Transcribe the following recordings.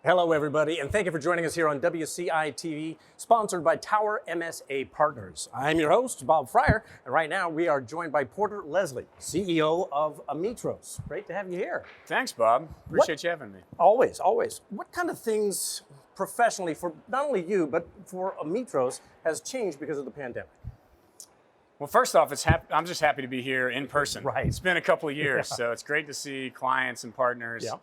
Hello, everybody, and thank you for joining us here on WCI-TV, sponsored by Tower MSA Partners. I'm your host, Bob Fryer, and right now we are joined by Porter Leslie, CEO of Ametros. Great to have you here. Thanks, Bob. Appreciate you having me. Always, always. What kind of things professionally, for not only you, but for Ametros, has changed because of the pandemic? Well, first off, I'm just happy to be here in person. Right. It's been a couple of years, so it's great to see clients and partners. Yeah.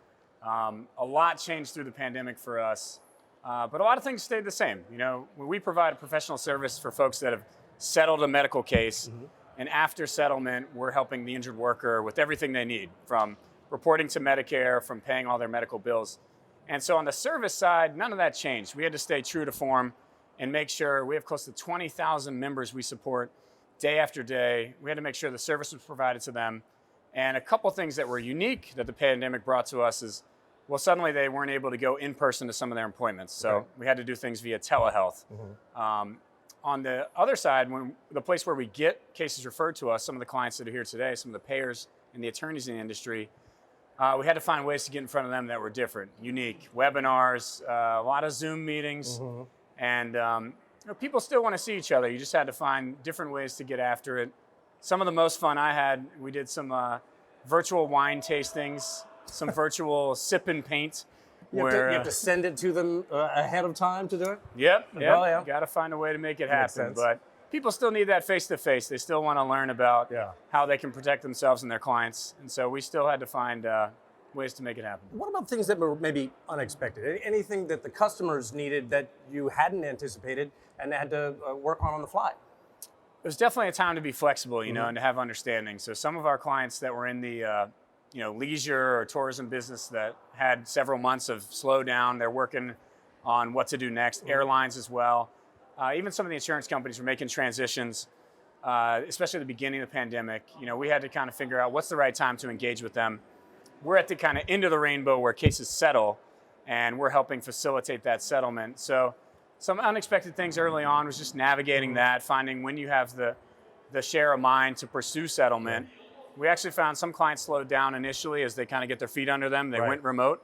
A lot changed through the pandemic for us, but a lot of things stayed the same. You know, when we provide a professional service for folks that have settled a medical case, and after settlement, we're helping the injured worker with everything they need, from reporting to Medicare, from paying all their medical bills. And so on the service side, none of that changed. We had to stay true to form and make sure we have close to 20,000 members we support day after day. We had to make sure the service was provided to them. And a couple things that were unique that the pandemic brought to us is, well, suddenly they weren't able to go in person to some of their appointments. So we had to do things via telehealth. On the other side, when the place where we get cases referred to us, some of the clients that are here today, some of the payers and the attorneys in the industry, we had to find ways to get in front of them that were different, unique. Webinars, a lot of Zoom meetings, and people still want to see each other. You just had to find different ways to get after it. Some of the most fun I had, we did some virtual wine tastings, some virtual sip and paint. You have to send it to them ahead of time to do it? Yep. Oh, yeah. Got to find a way to make it Makes happen. sense. But people still need that face-to-face. They still want to learn about how they can protect themselves and their clients. And so we still had to find ways to make it happen. What about things that were maybe unexpected? Anything that the customers needed that you hadn't anticipated and had to work on the fly? It was definitely a time to be flexible, you know, and to have understanding. So some of our clients that were in the leisure or tourism business that had several months of slowdown, they're working on what to do next. Airlines as well. Even some of the insurance companies were making transitions, especially at the beginning of the pandemic. You know, we had to kind of figure out what's the right time to engage with them. We're at the kind of end of the rainbow where cases settle, and we're helping facilitate that settlement. So some unexpected things early on was just navigating that, finding when you have the share of mind to pursue settlement. We actually found some clients slowed down initially as they kind of get their feet under them. They went remote.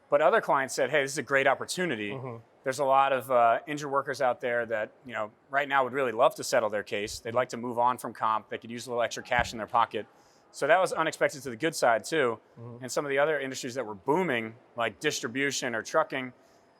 But other clients said, hey, this is a great opportunity. There's a lot of injured workers out there that, you know, right now would really love to settle their case. They'd like to move on from comp. They could use a little extra cash in their pocket. So that was unexpected to the good side too. And some of the other industries that were booming, like distribution or trucking,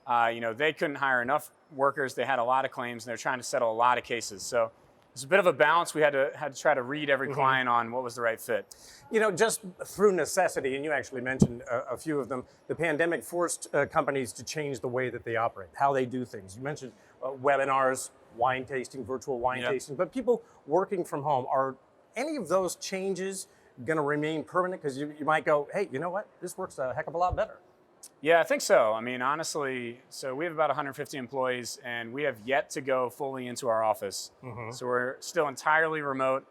they couldn't hire enough workers. They had a lot of claims and they're trying to settle a lot of cases. So it's a bit of a balance. We had to try to read every client on what was the right fit. You know, just through necessity, and you actually mentioned a few of them, the pandemic forced companies to change the way that they operate, how they do things. You mentioned webinars, wine tasting, virtual wine tasting, but people working from home, are any of those changes going to remain permanent? Because you might go, hey, you know what? This works a heck of a lot better. Yeah, I think so. I mean, honestly, so we have about 150 employees, and we have yet to go fully into our office. So we're still entirely remote.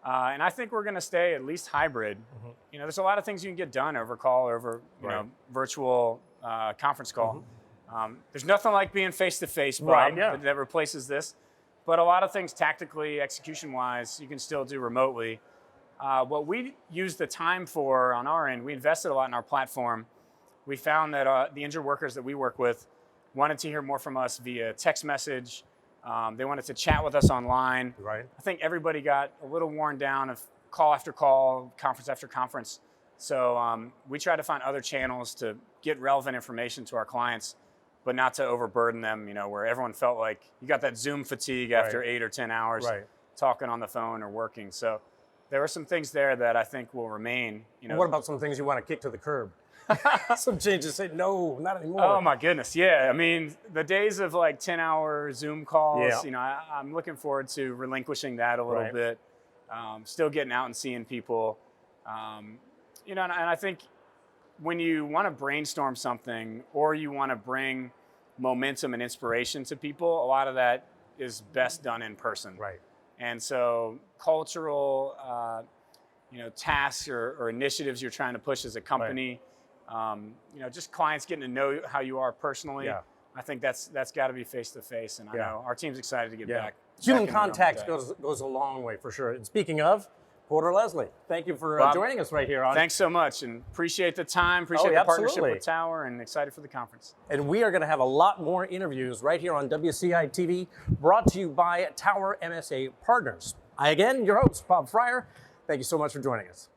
And I think we're going to stay at least hybrid. You know, there's a lot of things you can get done over call, over virtual conference call. There's nothing like being face-to-face, Bob, that replaces this. But a lot of things tactically, execution-wise, you can still do remotely. What we use the time for on our end, we invested a lot in our platform. We found that the injured workers that we work with wanted to hear more from us via text message. They wanted to chat with us online. I think everybody got a little worn down of call after call, conference after conference. So we tried to find other channels to get relevant information to our clients, but not to overburden them, you know, where everyone felt like you got that Zoom fatigue after 8 or 10 hours talking on the phone or working. So there were some things there that I think will remain. You know, what about some things you want to kick to the curb? Some changes say, no, not anymore. Oh my goodness, yeah. I mean, the days of like 10-hour Zoom calls, you know, I'm looking forward to relinquishing that a little bit. Still getting out and seeing people. You know, and I think when you want to brainstorm something or you want to bring momentum and inspiration to people, a lot of that is best done in person. And so cultural, tasks or initiatives you're trying to push as a company, just clients getting to know how you are personally. I think that's got to be face-to-face, and I know our team's excited to get back. Human contact goes a long way for sure. And speaking of, Porter Leslie, thank you for Bob, joining us right here on. Thanks so much, and appreciate the time, appreciate the partnership absolutely. with Tower, and excited for the conference. And we are going to have a lot more interviews right here on WCI-TV, brought to you by Tower MSA Partners. I, again, your host, Bob Fryer. Thank you so much for joining us.